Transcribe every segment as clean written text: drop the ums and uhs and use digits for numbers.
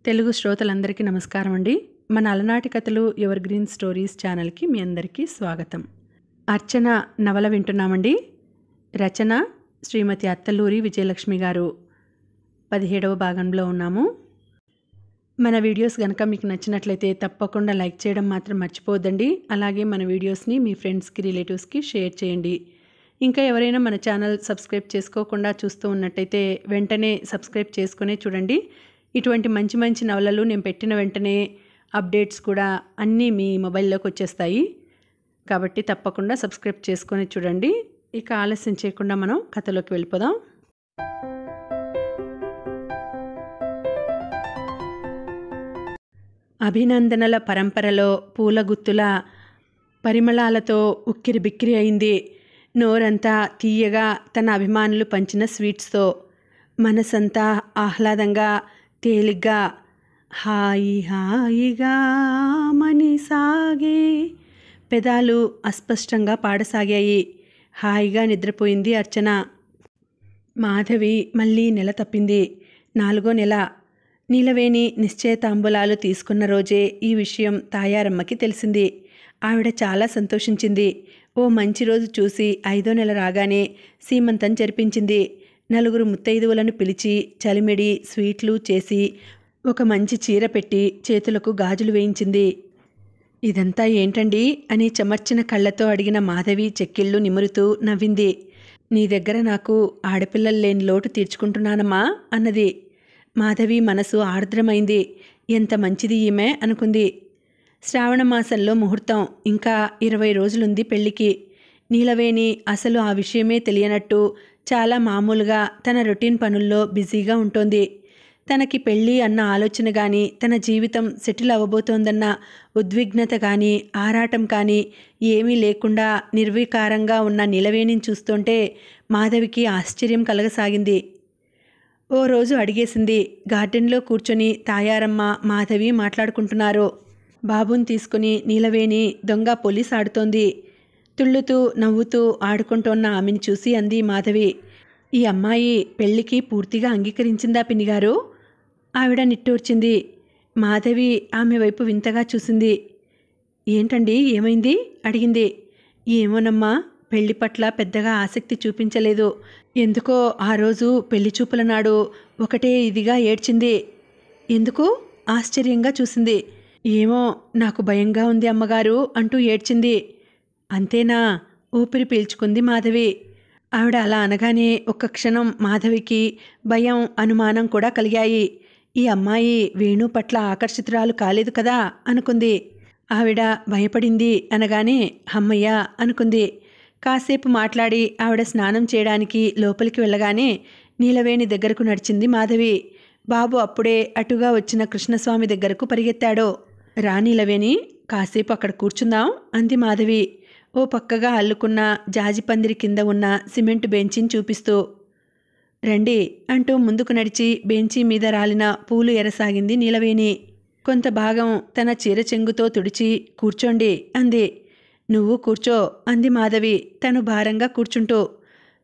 తెలుగు శ్రోతలందరికీ నమస్కారం అండి. మన అలనాటి కథలు ఎవర్ గ్రీన్ స్టోరీస్ ఛానల్కి మీ అందరికీ స్వాగతం. అర్చన నవల వింటున్నామండి. రచన శ్రీమతి అత్తలూరి విజయలక్ష్మి గారు. 17వ భాగంలో ఉన్నాము. మన వీడియోస్ కనుక మీకు నచ్చినట్లయితే తప్పకుండా లైక్ చేయడం మాత్రం మర్చిపోవద్దండి. అలాగే మన వీడియోస్ని మీ ఫ్రెండ్స్కి, రిలేటివ్స్కి షేర్ చేయండి. ఇంకా ఎవరైనా మన ఛానల్ సబ్స్క్రైబ్ చేసుకోకుండా చూస్తూ ఉన్నట్టయితే వెంటనే సబ్స్క్రైబ్ చేసుకునే చూడండి. ఇటువంటి మంచి మంచి నవలలు నేను పెట్టిన వెంటనే అప్డేట్స్ కూడా అన్నీ మీ మొబైల్లోకి వచ్చేస్తాయి. కాబట్టి తప్పకుండా సబ్స్క్రైబ్ చేసుకొని చూడండి. ఇక ఆలస్యం చేయకుండా మనం కథలోకి వెళ్ళిపోదాం. అభినందనల పరంపరలో పూల గుత్తుల పరిమళాలతో ఉక్కిరి బిక్కిరి అయింది. నోరంతా తీయగా తన అభిమానులు పంచిన స్వీట్స్తో, మనసంతా ఆహ్లాదంగా తేలిగ్గా హాయి హాయిగా మని సాగే, పెదాలు అస్పష్టంగా పాడసాగాయి. హాయిగా నిద్రపోయింది అర్చన. మాధవి మళ్ళీ నెల తప్పింది. 4వ నెల. నీలవేణి నిశ్చయతాంబూలాలు తీసుకున్న రోజే ఈ విషయం తాయారమ్మకి తెలిసింది. ఆవిడ చాలా సంతోషించింది. ఓ మంచి రోజు చూసి 5వ నెల రాగానే సీమంతం జరిపించింది. 4 ముత్తైదువులను పిలిచి చలిమిడి స్వీట్లు చేసి ఒక మంచి చీర పెట్టి చేతులకు గాజులు వేయించింది. ఇదంతా ఏంటండి అని చెమర్చిన కళ్ళతో అడిగిన మాధవి చెక్కిళ్ళు నిమురుతూ నవ్వింది. నీ దగ్గర నాకు ఆడపిల్లలు లేని లోటు తీర్చుకుంటున్నానమ్మా అన్నది. మాధవి మనసు ఆర్ద్రమైంది. ఎంత మంచిది ఈమె అనుకుంది. శ్రావణమాసంలో ముహూర్తం. ఇంకా 20 రోజులుంది పెళ్లికి. నీలవేణి అసలు ఆ విషయమే తెలియనట్టు చాలా మామూలుగా తన రొటీన్ పనుల్లో బిజీగా ఉంటోంది. తనకి పెళ్ళి అన్న ఆలోచన కానీ, తన జీవితం సెటిల్ అవ్వబోతోందన్న ఉద్విగ్నత కానీ, ఆరాటం కానీ ఏమీ లేకుండా నిర్వికారంగా ఉన్న నీలవేణిని చూస్తుంటే మాధవికి ఆశ్చర్యం కలగసాగింది. ఓ రోజు అడిగేసింది. గార్డెన్లో కూర్చొని తాయారమ్మ, మాధవి మాట్లాడుకుంటున్నారు. బాబుని తీసుకుని నీలవేణి దొంగ పోలీస్ ఆడుతోంది. తుళ్ళుతూ నవ్వుతూ ఆడుకుంటోన్న ఆమెను చూసి అంది మాధవి, ఈ అమ్మాయి పెళ్లికి పూర్తిగా అంగీకరించిందా పిన్నిగారు? ఆవిడ నిట్టూర్చింది. మాధవి ఆమె వైపు వింతగా చూసింది. ఏంటండి ఏమైంది అడిగింది. ఏమోనమ్మా, పెళ్లి పట్ల పెద్దగా ఆసక్తి చూపించలేదు. ఎందుకో ఆ రోజు పెళ్లి చూపుల నాడు ఒకటే ఇదిగా ఏడ్చింది. ఎందుకు? ఆశ్చర్యంగా చూసింది. ఏమో, నాకు భయంగా ఉంది అమ్మగారు అంటూ ఏడ్చింది. అంతేనా? ఊపిరి పీల్చుకుంది మాధవి. ఆవిడ అలా అనగానే ఒక్క క్షణం మాధవికి భయం, అనుమానం కూడా కలిగాయి. ఈ అమ్మాయి వేణు పట్ల ఆకర్షితురాలు కాలేదు కదా అనుకుంది. ఆవిడ భయపడింది అనగానే అమ్మయ్య అనుకుంది. కాసేపు మాట్లాడి ఆవిడ స్నానం చేయడానికి లోపలికి వెళ్ళగానే నీలవేణి దగ్గరకు నడిచింది మాధవి. బాబు అప్పుడే అటుగా వచ్చిన కృష్ణస్వామి దగ్గరకు పరిగెత్తాడు. రా నీలవేణి, కాసేపు అక్కడ కూర్చుందాం అంది మాధవి ఓ పక్కగా అల్లుకున్న జాజిపందిరి కింద ఉన్న సిమెంట్ బెంచిని చూపిస్తూ. రండి అంటూ ముందుకు నడిచి బెంచీ మీద రాలిన పూలు ఎరసాగింది నీలవేణి. కొంత భాగం తన చీర చెంగుతో తుడిచి కూర్చోండి అంది. నువ్వు కూర్చో అంది మాధవి తను భారంగా కూర్చుంటూ.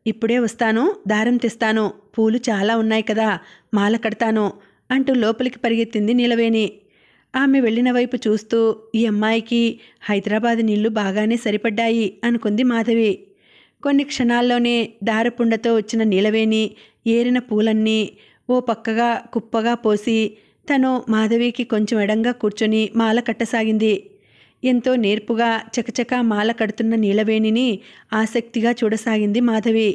ఇప్పుడే వస్తాను, దారం తెస్తాను, పూలు చాలా ఉన్నాయి కదా, మాల కడతాను అంటూ లోపలికి పరిగెత్తింది నీలవేణి. ఆమె వెళ్ళిన వైపు చూస్తూ ఈ అమ్మాయికి హైదరాబాద్ నీళ్లు బాగానే సరిపడ్డాయి అనుకుంది మాధవి. కొన్ని క్షణాల్లోనే దారపుండతో వచ్చిన నీలవేణి ఏరిన పూలన్నీ ఓ పక్కగా కుప్పగా పోసి తను మాధవికి కొంచెం ఎడంగా కూర్చొని మాల కట్టసాగింది. ఎంతో నేర్పుగా చకచకా మాల కడుతున్న నీలవేణిని ఆసక్తిగా చూడసాగింది మాధవి.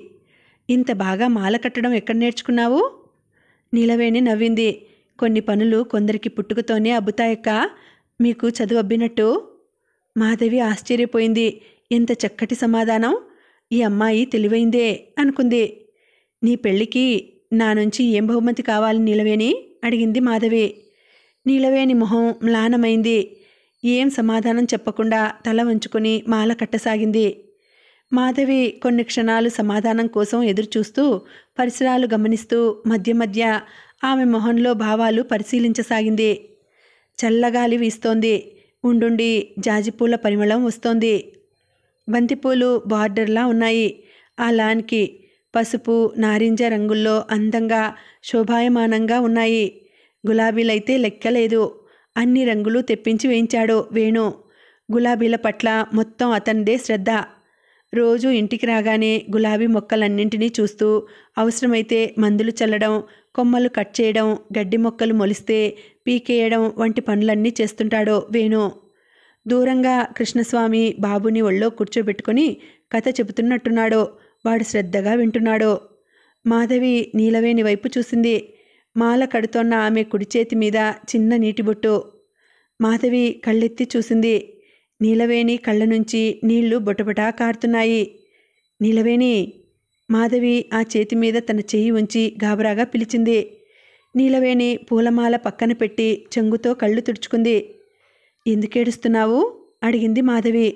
ఇంత బాగా మాల కట్టడం ఎక్కడ నేర్చుకున్నావు? నీలవేణి నవ్వింది. కొన్ని పనులు కొందరికి పుట్టుకతోనే అబ్బుతాయక్క, మీకు చదువు అబ్బినట్టు. మాధవి ఆశ్చర్యపోయింది. ఎంత చక్కటి సమాధానం! ఈ అమ్మాయి తెలివైందే అనుకుంది. నీ పెళ్ళికి నా నుంచి ఏం బహుమతి కావాలి నీలవేణి అడిగింది మాధవి. నీలవేణి మొహం మ్లానమైంది. ఏం సమాధానం చెప్పకుండా తల వంచుకొని మాల కట్టసాగింది. మాధవి కొన్ని క్షణాలు సమాధానం కోసం ఎదురుచూస్తూ పరిసరాలు గమనిస్తూ మధ్య మధ్య ఆమె మొహంలో భావాలు పరిశీలించసాగింది. చల్లగాలి వీస్తోంది. ఉండుండి జాజిపూల పరిమళం వస్తోంది. బంతిపూలు బార్డర్లా ఉన్నాయి. ఆ లాన్కి పసుపు, నారింజ రంగుల్లో అందంగా శోభాయమానంగా ఉన్నాయి. గులాబీలైతే లెక్కలేదు. అన్ని రంగులు తెప్పించి వేయించాడు వేణు. గులాబీల పట్ల మొత్తం అతనిదే శ్రద్ధ. రోజూ ఇంటికి రాగానే గులాబీ మొక్కలన్నింటినీ చూస్తూ అవసరమైతే మందులు చల్లడం, కొమ్మలు కట్ చేయడం, గడ్డి మొక్కలు మొలిస్తే పీకేయడం వంటి పనులన్నీ చేస్తుంటాడు వేణు. దూరంగా కృష్ణస్వామి బాబుని ఒళ్ళో కూర్చోబెట్టుకుని కథ చెబుతున్నట్టున్నాడు. వాడు శ్రద్ధగా వింటున్నాడు. మాధవి నీలవేణి వైపు చూసింది. మాల కడుతోన్న ఆమె కుడి చేతి మీద చిన్న నీటి బొట్టు. మాధవి కళ్ళెత్తి చూసింది. నీలవేణి కళ్ళ నుంచి నీళ్లు బొటబొటా కారుతున్నాయి. నీలవేణి! మాధవి ఆ చేతి మీద తన చెయ్యి ఉంచి గాబరాగా పిలిచింది. నీలవేణి పూలమాల పక్కన పెట్టి చెంగుతో కళ్ళు తుడుచుకుంది. ఎందుకేడుస్తున్నావు? అడిగింది మాధవి.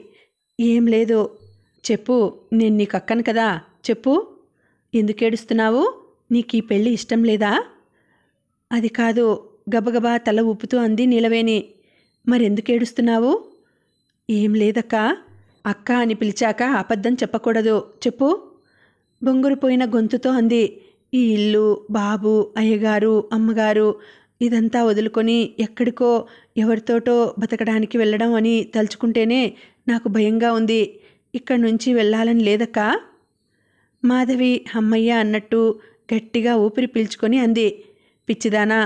ఏం లేదు. చెప్పు, నేను నీకు అక్కను కదా, చెప్పు. ఎందుకేడుస్తున్నావు? నీకు ఈ పెళ్ళి ఇష్టం లేదా? అది కాదు, గబగబా తల ఊపుతూ అంది నీలవేణి. మరెందుకేడుస్తున్నావు? ఏం లేదక్కా. అక్క అని పిలిచాక అబద్ధం చెప్పకూడదు, చెప్పు. బొంగురుపోయిన గొంతుతో అంది. ఈ ఇల్లు, బాబు, అయ్యగారు, అమ్మగారు ఇదంతా వదులుకొని ఎక్కడికో ఎవరితోటో బతకడానికి వెళ్ళడం అని తలుచుకుంటేనే నాకు భయంగా ఉంది. ఇక్కడి నుంచి వెళ్ళాలని లేదక్కా. మాధవి అమ్మయ్య అన్నట్టు గట్టిగా ఊపిరి పీల్చుకొని అంది. పిచ్చిదానా!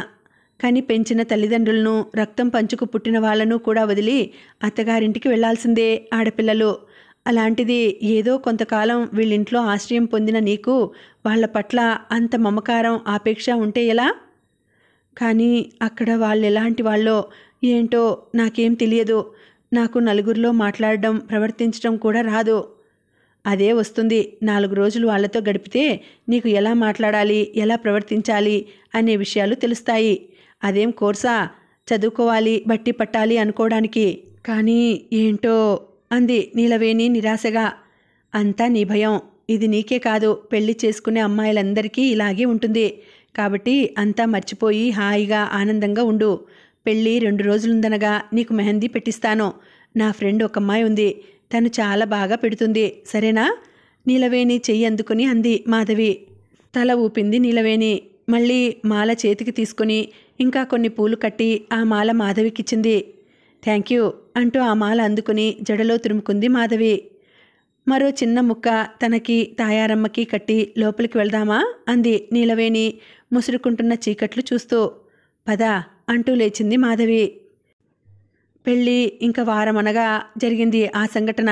కని పెంచిన తల్లిదండ్రులను, రక్తం పంచుకు పుట్టిన వాళ్లను కూడా వదిలి అత్తగారింటికి వెళ్లాల్సిందే ఆడపిల్లలు. అలాంటిది ఏదో కొంతకాలం వీళ్ళింట్లో ఆశ్రయం పొందిన నీకు వాళ్ల పట్ల అంత మమకారం, ఆపేక్ష ఉంటే ఎలా? కానీ అక్కడ వాళ్ళెలాంటి వాళ్ళో ఏంటో నాకేం తెలియదు. నాకు నలుగురిలో మాట్లాడడం, ప్రవర్తించడం కూడా రాదు. అదే వస్తుంది. 4 రోజులు వాళ్లతో గడిపితే నీకు ఎలా మాట్లాడాలి, ఎలా ప్రవర్తించాలి అనే విషయాలు తెలుస్తాయి. అదేం కోర్సా? చదువుకోవాలి, బట్టి పట్టాలి అనుకోవడానికి. కానీ ఏంటో అంది నీలవేణి నిరాశగా. అంతా నీ భయం. ఇది నీకే కాదు, పెళ్లి చేసుకునే అమ్మాయిలందరికీ ఇలాగే ఉంటుంది. కాబట్టి అంతా మర్చిపోయి హాయిగా ఆనందంగా ఉండు. పెళ్ళి 2 రోజులుందనగా నీకు మెహందీ పెట్టిస్తాను. నా ఫ్రెండ్ ఒక అమ్మాయి ఉంది, తను చాలా బాగా పెడుతుంది, సరేనా? నీలవేణి చెయ్యి అందుకుని అంది మాధవి. తల ఊపింది నీలవేణి. మళ్ళీ మాల చేతికి తీసుకుని ఇంకా కొన్ని పూలు కట్టి ఆ మాల మాధవికిచ్చింది. థ్యాంక్ యూ అంటూ ఆ మాల అందుకుని జడలో తురుముకుంది మాధవి. మరో చిన్న ముక్క తనకి, తాయారమ్మకి కట్టి లోపలికి వెళ్దామా అంది నీలవేణి ముసురుకుంటున్న చీకట్లు చూస్తూ. పద అంటూ లేచింది మాధవి. పెళ్ళి ఇంకా వారమనగా జరిగింది ఆ సంఘటన.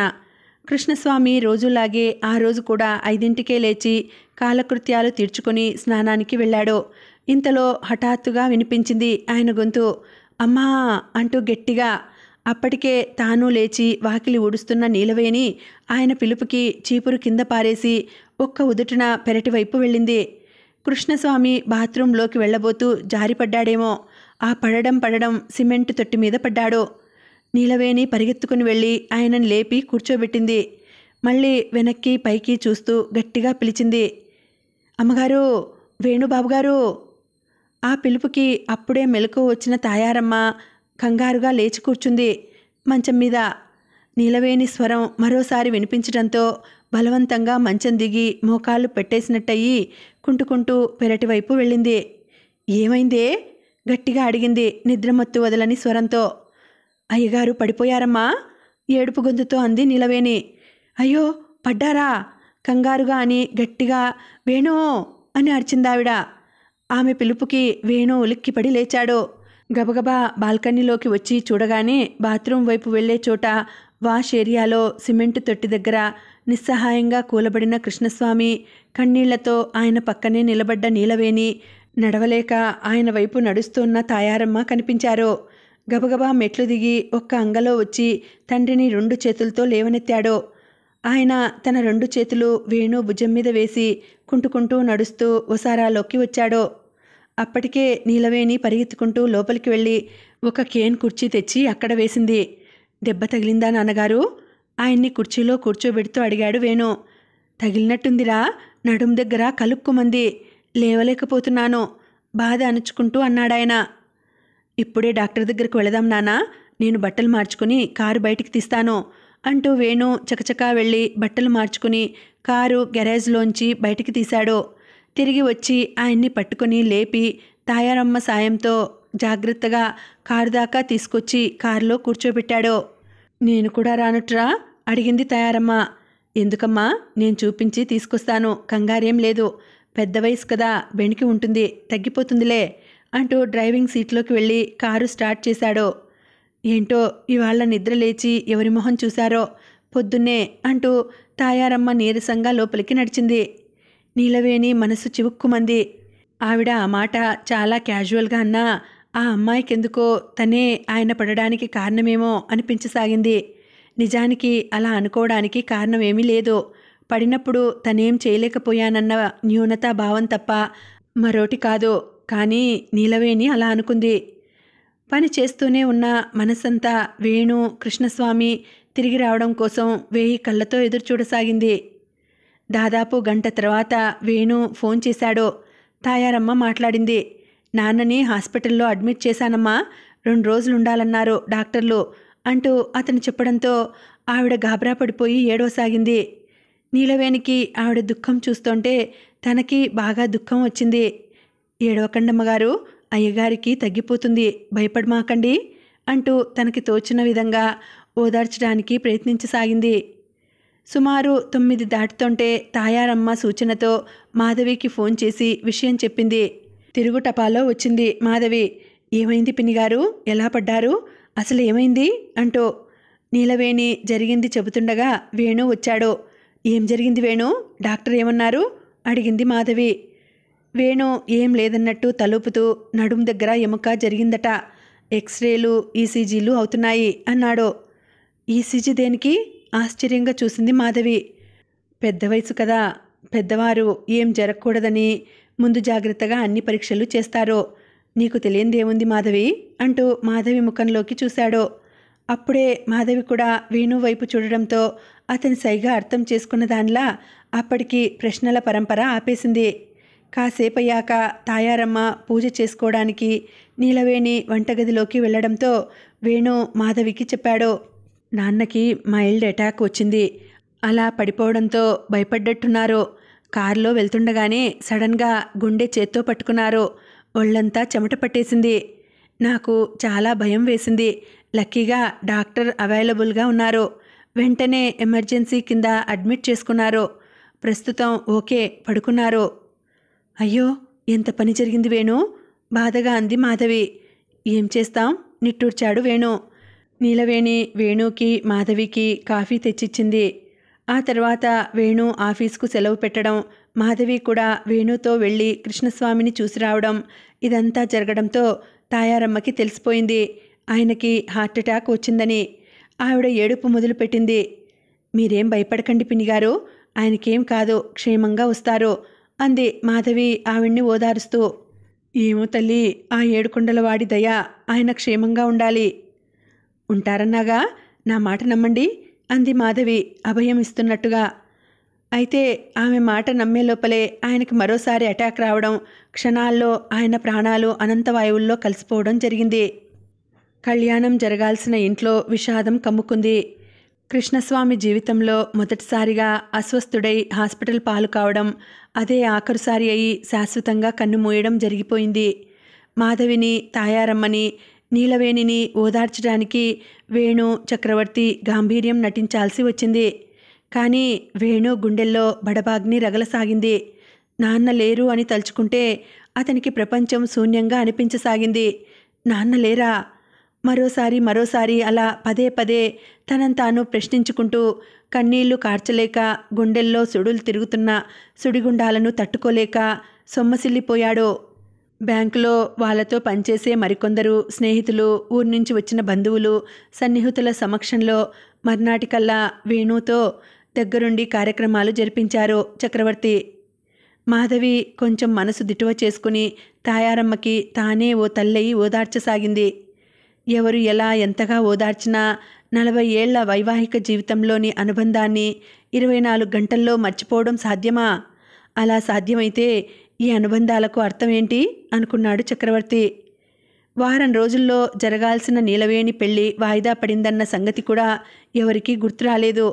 కృష్ణస్వామి రోజులాగే ఆ రోజు కూడా 5ంటికే లేచి కాలకృత్యాలు తీర్చుకొని స్నానానికి వెళ్ళాడు. ఇంతలో హఠాత్తుగా వినిపించింది ఆయన గొంతు. అమ్మా అంటూ గట్టిగా. అప్పటికే తాను లేచి వాకిలి ఊడుస్తున్న నీలవేణి ఆయన పిలుపుకి చీపురు కింద పారేసి ఒక్క ఉదుటిన పెరటి వైపు వెళ్ళింది. కృష్ణస్వామి బాత్రూంలోకి వెళ్ళబోతూ జారిపడ్డాడేమో. ఆ పడడం సిమెంటు తొట్టి మీద పడ్డాడు. నీలవేణి పరిగెత్తుకుని వెళ్ళి ఆయనను లేపి కూర్చోబెట్టింది. మళ్ళీ వెనక్కి పైకి చూస్తూ గట్టిగా పిలిచింది. అమ్మగారు, వేణుబాబుగారు. ఆ పిలుపుకి అప్పుడే మెలకువ వచ్చిన తాయారమ్మ కంగారుగా లేచి కూర్చుంది మంచం మీద. నీలవేణి స్వరం మరోసారి వినిపించడంతో బలవంతంగా మంచం దిగి మోకాళ్ళు పెట్టేసినట్టయి కుంటుకుంటూ పెరటి వైపు వెళ్ళింది. ఏమైందే? గట్టిగా అడిగింది నిద్రమత్తు వదలని స్వరంతో. అయ్యగారు పడిపోయారమ్మా, ఏడుపు గొంతుతో అంది నీలవేణి. అయ్యో, పడ్డారా? కంగారుగా అని గట్టిగా వేణు అని అరిచిందావిడ. ఆమె పిలుపుకి వేణు ఉలిక్కిపడి లేచాడు. గబగబా బాల్కనీలోకి వచ్చి చూడగానే బాత్రూం వైపు వెళ్లే చోట వాష్ ఏరియాలో సిమెంటు తొట్టి దగ్గర నిస్సహాయంగా కూలబడిన కృష్ణస్వామి, కన్నీళ్లతో ఆయన పక్కనే నిలబడ్డ నీలవేణి, నడవలేక ఆయన వైపు నడుస్తున్న తాయారమ్మ కనిపించారు. గబగబా మెట్లు దిగి ఒక్క అంగలో వచ్చి తండ్రిని 2 చేతులతో లేవనెత్తాడు. ఆయన తన 2 చేతులు వేణు భుజం మీద వేసి కుంటుకుంటూ నడుస్తూ వసారాలోకి వచ్చాడు. అప్పటికే నీలవేణి పరిగెత్తుకుంటూ లోపలికి వెళ్ళి ఒక కేన్ కుర్చీ తెచ్చి అక్కడ వేసింది. దెబ్బ తగిలిందా నాన్నగారు? ఆయన్ని కుర్చీలో కూర్చోబెడుతూ అడిగాడు వేణు. తగిలినట్టుందిరా, నడుం దగ్గర కలుక్కుమంది, లేవలేకపోతున్నాను, బాధ అణుచుకుంటూ అన్నాడాయన. ఇప్పుడే డాక్టర్ దగ్గరకు వెళదాం నాన్నా, నేను బట్టలు మార్చుకుని కారు బయటికి తీస్తాను అంటూ వేణు చకచకా వెళ్ళి బట్టలు మార్చుకుని కారు గ్యారేజ్లోంచి బయటికి తీశాడు. తిరిగి వచ్చి ఆయన్ని పట్టుకుని లేపి తాయారమ్మ సాయంతో జాగ్రత్తగా కారు దాకా తీసుకొచ్చి కారులో కూర్చోబెట్టాడు. నేను కూడా రానుట్రా అడిగింది తాయారమ్మ. ఎందుకమ్మా, నేను చూపించి తీసుకొస్తాను, కంగారేం లేదు, పెద్ద వయసు కదా, బెణికి ఉంటుంది, తగ్గిపోతుందిలే అంటూ డ్రైవింగ్ సీట్లోకి వెళ్ళి కారు స్టార్ట్ చేశాడు. ఏంటో ఇవాళ నిద్ర లేచి ఎవరి మొహం చూశారో పొద్దున్నే అంటూ తాయారమ్మ నీరసంగా లోపలికి నడిచింది. నీలవేణి మనసు చివుక్కుమంది. ఆవిడ ఆ మాట చాలా క్యాజువల్గా అన్నా ఆ అమ్మాయికెందుకో తనే ఆయన పడడానికి కారణమేమో అనిపించసాగింది. నిజానికి అలా అనుకోవడానికి కారణమేమీ లేదు. పడినప్పుడు తనేం చేయలేకపోయానన్న న్యూనతా భావం తప్ప మరోటి కాదు. కానీ నీలవేణి అలా అనుకుంది. పని చేస్తూనే ఉన్న మనసంతా వేణు, కృష్ణస్వామి తిరిగి రావడం కోసం 1000 కళ్ళతో ఎదురుచూడసాగింది. దాదాపు గంట తర్వాత వేణు ఫోన్ చేశాడు. తాయారమ్మ మాట్లాడింది. నాన్నని హాస్పిటల్లో అడ్మిట్ చేశానమ్మా, 2 రోజులు ఉండాలన్నారు డాక్టర్లు అంటూ అతను చెప్పడంతో ఆవిడ గాబరా పడిపోయి ఏడవసాగింది. నీలవేణికి ఆవిడ దుఃఖం చూస్తుంటే తనకి బాగా దుఃఖం వచ్చింది. ఏడవకండమ్మగారు, అయ్యగారికి తగ్గిపోతుంది, భయపడమాకండి అంటూ తనకి తోచిన విధంగా ఓదార్చడానికి ప్రయత్నించసాగింది. సుమారు 9 దాటుతుంటే తాయారమ్మ సూచనతో మాధవికి ఫోన్ చేసి విషయం చెప్పింది. తిరుగు టపాలో వచ్చింది మాధవి. ఏమైంది పిన్నిగారు, ఎలా పడ్డారు, అసలు ఏమైంది అంటూ. నీలవేణి జరిగింది చెబుతుండగా వేణు వచ్చాడు. ఏం జరిగింది వేణు, డాక్టర్ ఏమన్నారు అడిగింది మాధవి. వేణు ఏం లేదన్నట్టు తలుపుతూ నడుం దగ్గర ఎముక జరిగిందట, ఎక్స్రేలు ఈసీజీలు అవుతున్నాయి అన్నాడు. ఈసీజీ దేనికి ఆశ్చర్యంగా చూసింది మాధవి. పెద్ద వయసు కదా, పెద్దవారు ఏం జరగకూడదని ముందు జాగ్రత్తగా అన్ని పరీక్షలు చేస్తారు, నీకు తెలియందేముంది మాధవి అంటూ మాధవి ముఖంలోకి చూశాడు. అప్పుడే మాధవి కూడా వేణు వైపు చూడడంతో అతని సైగా అర్థం చేసుకున్న దానిలా అప్పటికి ప్రశ్నల పరంపర ఆపేసింది. కాసేపయ్యాక తాయారమ్మ పూజ చేసుకోవడానికి నీలవేణి వంటగదిలోకి వెళ్లడంతో వేణు మాధవికి చెప్పాడు. నాన్నకి మైల్డ్ అటాక్ వచ్చింది, అలా పడిపోవడంతో భయపడ్డట్టున్నారు. కారులో వెళ్తుండగానే సడన్గా గుండె చేత్తో పట్టుకున్నారు, ఒళ్ళంతా చెమట పట్టేసింది. నాకు చాలా భయం వేసింది. లక్కీగా డాక్టర్ అవైలబుల్గా ఉన్నారు. వెంటనే ఎమర్జెన్సీ కింద అడ్మిట్ చేసుకున్నారు. ప్రస్తుతం ఓకే, పడుకున్నారు. అయ్యో, ఎంత పని జరిగింది వేణు, బాధగా అంది మాధవి. ఏం చేస్తాం, నిట్టూర్చాడు వేణు. నీలవేణి వేణుకి మాధవికి కాఫీ తెచ్చిచ్చింది. ఆ తర్వాత వేణు ఆఫీస్కు సెలవు పెట్టడం, మాధవి కూడా వేణుతో వెళ్ళి కృష్ణస్వామిని చూసి రావడం, ఇదంతా జరగడంతో తాయారమ్మకి తెలిసిపోయింది ఆయనకి హార్ట్అటాక్ వచ్చిందని. ఆవిడ ఏడుపు మొదలుపెట్టింది. మీరేం భయపడకండి పిన్నిగారు, ఆయనకేం కాదు, క్షేమంగా వస్తారు అంది మాధవి ఆవిడ్ని ఓదారుస్తూ. ఏమో తల్లి, ఆ ఏడుకొండలవాడి దయ, ఆయన క్షేమంగా ఉండాలి. ఉంటారన్నాగా, నా మాట నమ్మండి అంది మాధవి అభయం ఇస్తున్నట్టుగా. అయితే ఆమె మాట నమ్మే లోపలే ఆయనకి మరోసారి అటాక్ రావడం, క్షణాల్లో ఆయన ప్రాణాలు అనంతవాయువుల్లో కలిసిపోవడం జరిగింది. కళ్యాణం జరగాల్సిన ఇంట్లో విషాదం కమ్ముకుంది. కృష్ణస్వామి జీవితంలో మొదటిసారిగా అస్వస్థుడై హాస్పిటల్ పాలు కావడం, అదే ఆఖరుసారి అయి శాశ్వతంగా కన్నుమూయడం జరిగిపోయింది. మాధవిని, తాయారమ్మని, నీలవేణిని ఓదార్చడానికి వేణు, చక్రవర్తి గాంభీర్యం నటించాల్సి వచ్చింది. కానీ వేణు గుండెల్లో బడబాగ్ని రగలసాగింది. నాన్న లేరు అని తలుచుకుంటే అతనికి ప్రపంచం శూన్యంగా అనిపించసాగింది. నాన్న లేరా? మరోసారి అలా పదే పదే తనను తాను ప్రశ్నించుకుంటూ కన్నీళ్లు కార్చలేక, గుండెల్లో సుడులు తిరుగుతున్న సుడిగుండాలను తట్టుకోలేక సొమ్మసిల్లిపోయాడు. బ్యాంకులో వాళ్ళతో పనిచేసే మరికొందరు స్నేహితులు, ఊరి నుంచి వచ్చిన బంధువులు, సన్నిహితుల సమక్షంలో మర్నాటికల్లా వేణుతో దగ్గరుండి కార్యక్రమాలు జరిపించారు చక్రవర్తి. మాధవి కొంచెం మనసు దిటువ చేసుకుని తాయారమ్మకి తానే ఓ తల్లయి ఓదార్చసాగింది. ఎవరు ఎలా ఎంతగా ఓదార్చినా 40 ఏళ్ల వైవాహిక జీవితంలోని అనుబంధాన్ని 24 గంటల్లో మర్చిపోవడం సాధ్యమా? అలా సాధ్యమైతే ఈ అనుబంధాలకు అర్థమేంటి అనుకున్నాడు చక్రవర్తి. వారం రోజుల్లో జరగాల్సిన నీలవేణి పెళ్లి వాయిదా పడిందన్న సంగతి కూడా ఎవరికీ గుర్తురాలేదు,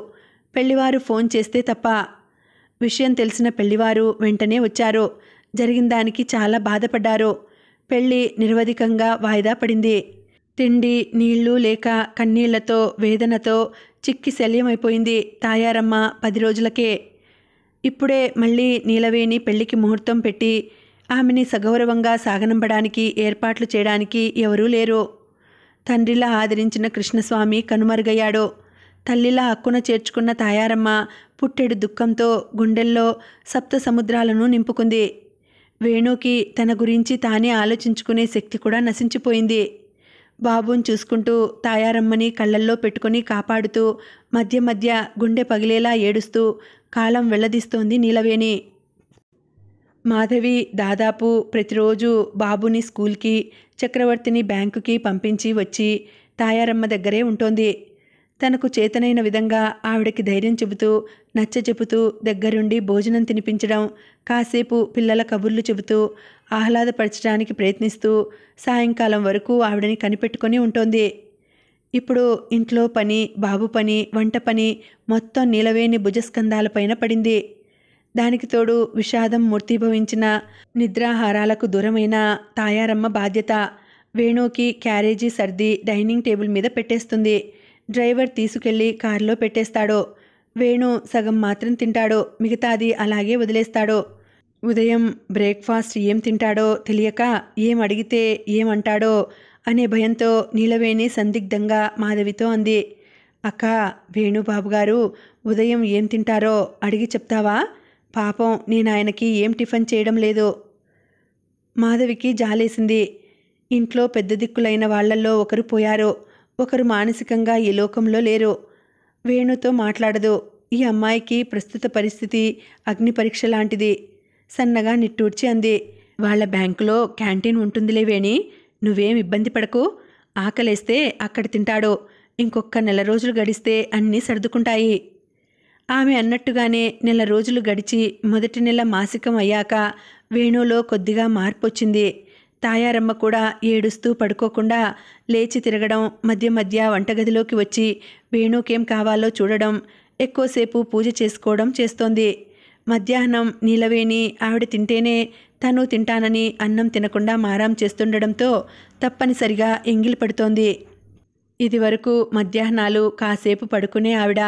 పెళ్లివారు ఫోన్ చేస్తే తప్ప. విషయం తెలిసిన పెళ్లివారు వెంటనే వచ్చారు. జరిగిన దానికి చాలా బాధపడ్డారు. పెళ్లి నిరవధికంగా వాయిదా పడింది. తిండి నీళ్లు లేక కన్నీళ్లతో వేదనతో చిక్కి శల్యమైపోయింది తాయారమ్మ 10 రోజులకే. ఇప్పుడే మళ్ళీ నీలవేణి పెళ్లికి ముహూర్తం పెట్టి ఆమెని సగౌరవంగా సాగనంపడానికి ఏర్పాట్లు చేయడానికి ఎవరూ లేరు. తండ్రిలా ఆదరించిన కృష్ణస్వామి కనుమరుగయ్యాడు. తల్లిలా హక్కున చేర్చుకున్న తాయారమ్మ పుట్టెడు దుఃఖంతో గుండెల్లో సప్త సముద్రాలను నింపుకుంది. వేణుకి తన గురించి తానే ఆలోచించుకునే శక్తి కూడా నశించిపోయింది. బాబుని చూసుకుంటూ తాయారమ్మని కళ్ళల్లో పెట్టుకుని కాపాడుతూ మధ్య మధ్య గుండె పగిలేలా ఏడుస్తూ కాలం వెళ్లదీస్తోంది నీలవేణి. మాధవి దాదాపు ప్రతిరోజు బాబుని స్కూల్కి, చక్రవర్తిని బ్యాంకుకి పంపించి వచ్చి తాయారమ్మ దగ్గరే ఉంటోంది. తనకు చేతనైన విధంగా ఆవిడకి ధైర్యం చెబుతూ నచ్చచెబుతూ దగ్గరుండి భోజనం తినిపించడం, కాసేపు పిల్లల కబుర్లు చెబుతూ ఆహ్లాదపరచడానికి ప్రయత్నిస్తూ సాయంకాలం వరకు ఆవిడని కనిపెట్టుకొని ఉంటోంది. ఇప్పుడు ఇంట్లో పని, బాబు పని, వంట పని మొత్తం నీలవేణి భుజస్కంధాలపైన పడింది. దానికి తోడు విషాదం మూర్తీభవించిన నిద్రాహారాలకు దూరమైన తాయారమ్మ బాధ్యత. వేణుకి క్యారేజీ సర్ది డైనింగ్ టేబుల్ మీద పెట్టేస్తుంది. డ్రైవర్ తీసుకెళ్లి కారులో పెట్టేస్తాడు. వేణు సగం మాత్రం తింటాడు, మిగతాది అలాగే వదిలేస్తాడు. ఉదయం బ్రేక్ఫాస్ట్ ఏం తింటాడో తెలియక ఏం అడిగితే ఏమంటాడో అనే భయంతో నీలవేణి సందిగ్ధంగా మాధవితో అంది. అక్క, వేణుబాబుగారు ఉదయం ఏం తింటారో అడిగి చెప్తావా? పాపం నేను ఆయనకి ఏం టిఫిన్ చేయడం లేదు. మాధవికి జాలేసింది. ఇంట్లో పెద్ద దిక్కులైన వాళ్లల్లో ఒకరు పోయారు, ఒకరు మానసికంగా ఈ లోకంలో లేరు. వేణుతో మాట్లాడదు. ఈ అమ్మాయికి ప్రస్తుత పరిస్థితి అగ్ని పరీక్ష లాంటిది. సన్నగా నిట్టూర్చి అంది. వాళ్ళ బ్యాంకులో క్యాంటీన్ ఉంటుందిలే వేణి, నువ్వేం ఇబ్బంది పడకు. ఆకలేస్తే అక్కడ తింటాడు. ఇంకొక నెల రోజులు గడిస్తే అన్నీ సర్దుకుంటాయి. ఆమె అన్నట్టుగానే నెల రోజులు గడిచి మొదటి నెల మాసికం అయ్యాక వేణులో కొద్దిగా మార్పొచ్చింది. తాయారమ్మ కూడా ఏడుస్తూ పడుకోకుండా లేచి తిరగడం, మధ్య మధ్య వంటగదిలోకి వచ్చి వేణుకేం కావాలో చూడడం, ఎక్కువసేపు పూజ చేసుకోవడం చేస్తోంది. మధ్యాహ్నం నీలవేణి ఆవిడ తింటేనే తను తింటానని అన్నం తినకుండా మారాం చేస్తుండడంతో తప్పనిసరిగా ఎంగిలి పడుతోంది. ఇదివరకు మధ్యాహ్నాలు కాసేపు పడుకునే ఆవిడ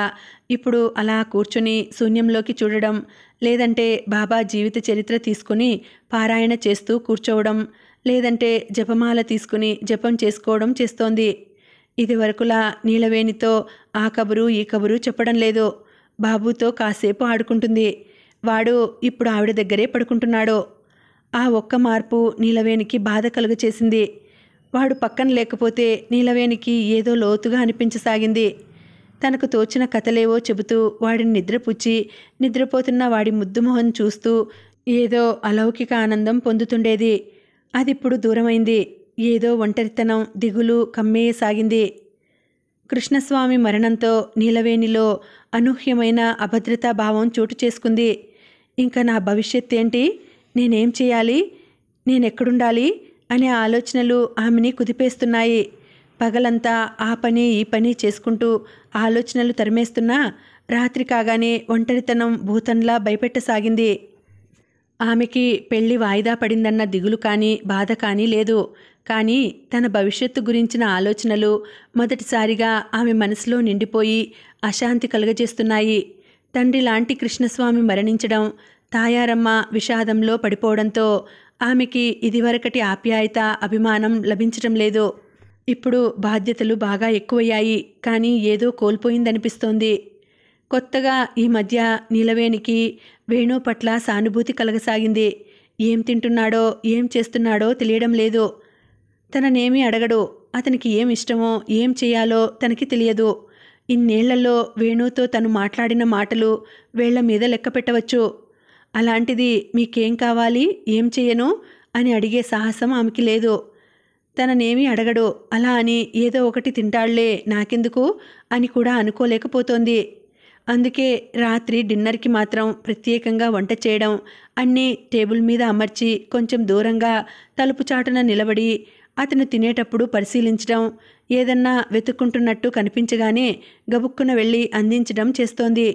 ఇప్పుడు అలా కూర్చుని శూన్యంలోకి చూడడం, లేదంటే బాబా జీవిత చరిత్ర తీసుకుని పారాయణ చేస్తూ కూర్చోవడం, లేదంటే జపమాల తీసుకుని జపం చేసుకోవడం చేస్తోంది. ఇదివరకులా నీలవేణితో ఆ కబురు ఈ కబురు చెప్పడం లేదు. బాబుతో కాసేపు ఆడుకుంటుంది. వాడు ఇప్పుడు ఆవిడ దగ్గరే పడుకుంటున్నాడు. ఆ ఒక్క మార్పు నీలవేణికి బాధ కలుగచేసింది. వాడు పక్కన లేకపోతే నీలవేణికి ఏదో లోతుగా అనిపించసాగింది. తనకు తోచిన కథలేవో చెబుతూ వాడిని నిద్రపుచ్చి నిద్రపోతున్న వాడి ముద్దుమొహం చూస్తూ ఏదో అలౌకిక ఆనందం పొందుతుండేది. అదిప్పుడు దూరమైంది. ఏదో ఒంటరితనం, దిగులు కమ్మేయసాగింది. కృష్ణస్వామి మరణంతో నీలవేణిలో అనూహ్యమైన అభద్రతా భావం చోటు చేసుకుంది. ఇంకా నా భవిష్యత్తేంటి? నేనేం చేయాలి? నేనెక్కడుండాలి? అనే ఆలోచనలు ఆమెని కుదిపేస్తున్నాయి. పగలంతా ఆ పని ఈ పని చేసుకుంటూ ఆలోచనలు తరిమేస్తున్నా రాత్రి కాగానే ఒంటరితనం భూతంలా భయపెట్టసాగింది. ఆమెకి పెళ్లి వాయిదా పడిందన్న దిగులు కానీ బాధ కానీ లేదు. కానీ తన భవిష్యత్తు గురించిన ఆలోచనలు మొదటిసారిగా ఆమె మనసులో నిండిపోయి అశాంతి కలుగజేస్తున్నాయి. తండ్రి లాంటి కృష్ణస్వామి మరణించడం, తాయారమ్మ విషాదంలో పడిపోవడంతో ఆమెకి ఇదివరకటి ఆప్యాయత, అభిమానం లభించడం లేదు. ఇప్పుడు బాధ్యతలు బాగా ఎక్కువయ్యాయి, కానీ ఏదో కోల్పోయిందనిపిస్తోంది. కొత్తగా ఈ మధ్య నీలవేణికి వేణు పట్ల సానుభూతి కలగసాగింది. ఏం తింటున్నాడో ఏం చేస్తున్నాడో తెలియడం లేదు. తననేమీ అడగడు. అతనికి ఏం ఇష్టమో ఏం చేయాలో తనకి తెలియదు. ఇన్నేళ్లలో వేణుతో తను మాట్లాడిన మాటలు వేళ్ల మీద లెక్క పెట్టవచ్చు. అలాంటిది మీకేం కావాలి, ఏం చేయను అని అడిగే సాహసం ఆమెకి లేదు. తననేమీ అడగడు, అలా అని ఏదో ఒకటి తింటాళ్లే నాకెందుకు అని కూడా అనుకోలేకపోతోంది. అందుకే రాత్రి డిన్నర్కి మాత్రం ప్రత్యేకంగా వంట చేయడం, అన్నీ టేబుల్ మీద అమర్చి కొంచెం దూరంగా తలుపు చాటున నిలబడి అతను తినేటప్పుడు పరిశీలించడం, ఏదన్నా వెతుక్కుంటున్నట్టు కనిపించగానే గబుక్కున వెళ్ళి అందించడం చేస్తోంది.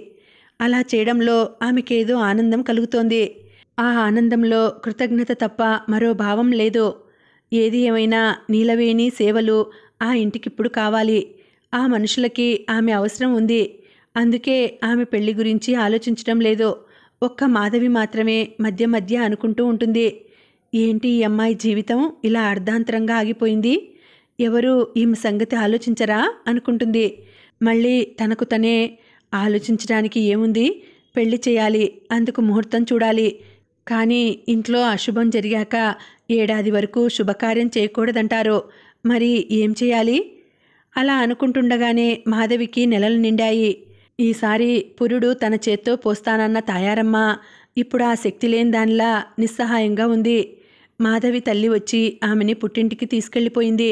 అలా చేయడంలో ఆమెకేదో ఆనందం కలుగుతోంది. ఆ ఆనందంలో కృతజ్ఞత తప్ప మరో భావం లేదు. ఏది ఏమైనా నీలవేణి సేవలు ఆ ఇంటికిప్పుడు కావాలి. ఆ మనుషులకి ఆమె అవసరం ఉంది. అందుకే ఆమె పెళ్లి గురించి ఆలోచించడం లేదు. ఒక్క మాధవి మాత్రమే మధ్య మధ్య అనుకుంటూ ఉంటుంది, ఏంటి ఈ అమ్మాయి జీవితం ఇలా అర్ధాంతరంగా ఆగిపోయింది, ఎవరు ఈమె సంగతి ఆలోచించరా అనుకుంటుంది. మళ్ళీ తనకు తనే ఆలోచించడానికి ఏముంది, పెళ్లి చేయాలి, అందుకు ముహూర్తం చూడాలి. కానీ ఇంట్లో అశుభం జరిగాక ఏడాది వరకు శుభకార్యం చేయకూడదంటారు. మరి ఏం చేయాలి? అలా అనుకుంటుండగానే మాధవికి నెలలు నిండాయి. ఈసారి పురుడు తన చేత్తో పోస్తానన్న తాయారమ్మ ఇప్పుడు ఆ శక్తి లేని దానిలా నిస్సహాయంగా ఉంది. మాధవి తల్లి వచ్చి ఆమెని పుట్టింటికి తీసుకెళ్ళిపోయింది.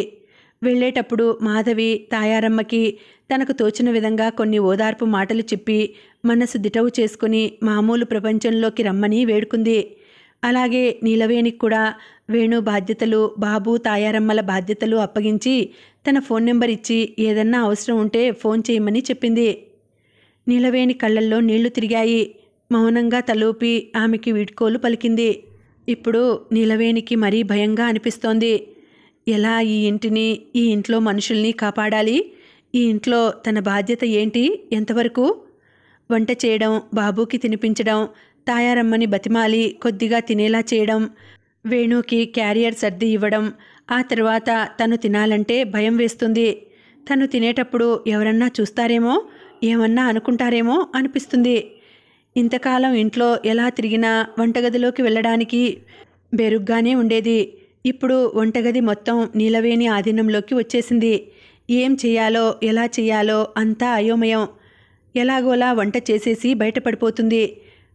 వెళ్ళేటప్పుడు మాధవి తాయారమ్మకి తనకు తోచిన విధంగా కొన్ని ఓదార్పు మాటలు చెప్పి మనసు దిటవు చేసుకుని మామూలు ప్రపంచంలోకి రమ్మని వేడుకుంది. అలాగే నీలవేణికి కూడా వేణు బాధ్యతలు, బాబు తాయారమ్మల బాధ్యతలు అప్పగించి తన ఫోన్ నెంబర్ ఇచ్చి ఏదన్నా అవసరం ఉంటే ఫోన్ చేయమని చెప్పింది. నీలవేణి కళ్ళల్లో నీళ్లు తిరిగాయి. మౌనంగా తలూపి ఆమెకి వీడ్కోలు పలికింది. ఇప్పుడు నీలవేణికి మరీ భయంగా అనిపిస్తోంది. ఎలా ఈ ఇంటిని, ఈ ఇంట్లో మనుషుల్ని కాపాడాలి? ఈ ఇంట్లో తన బాధ్యత ఏంటి, ఎంతవరకు? వంట చేయడం, బాబుకి తినిపించడం, తాయారమ్మని బతిమాలి కొద్దిగా తినేలా చేయడం, వేణుకి క్యారియర్ సర్ది ఇవ్వడం, ఆ తర్వాత తను తినాలంటే భయం వేస్తుంది. తను తినేటప్పుడు ఎవరన్నా చూస్తారేమో, ఏమన్నా అనుకుంటారేమో అనిపిస్తుంది. ఇంతకాలం ఇంట్లో ఎలా తిరిగినా వంటగదిలోకి వెళ్ళడానికి బెరుగ్గానే ఉండేది. ఇప్పుడు వంటగది మొత్తం నీలవేణి ఆధీనంలోకి వచ్చేసింది. ఏం చేయాలో, ఎలా చేయాలో అంతా అయోమయం. ఎలాగోలా వంట చేసేసి బయటపడిపోతుంది.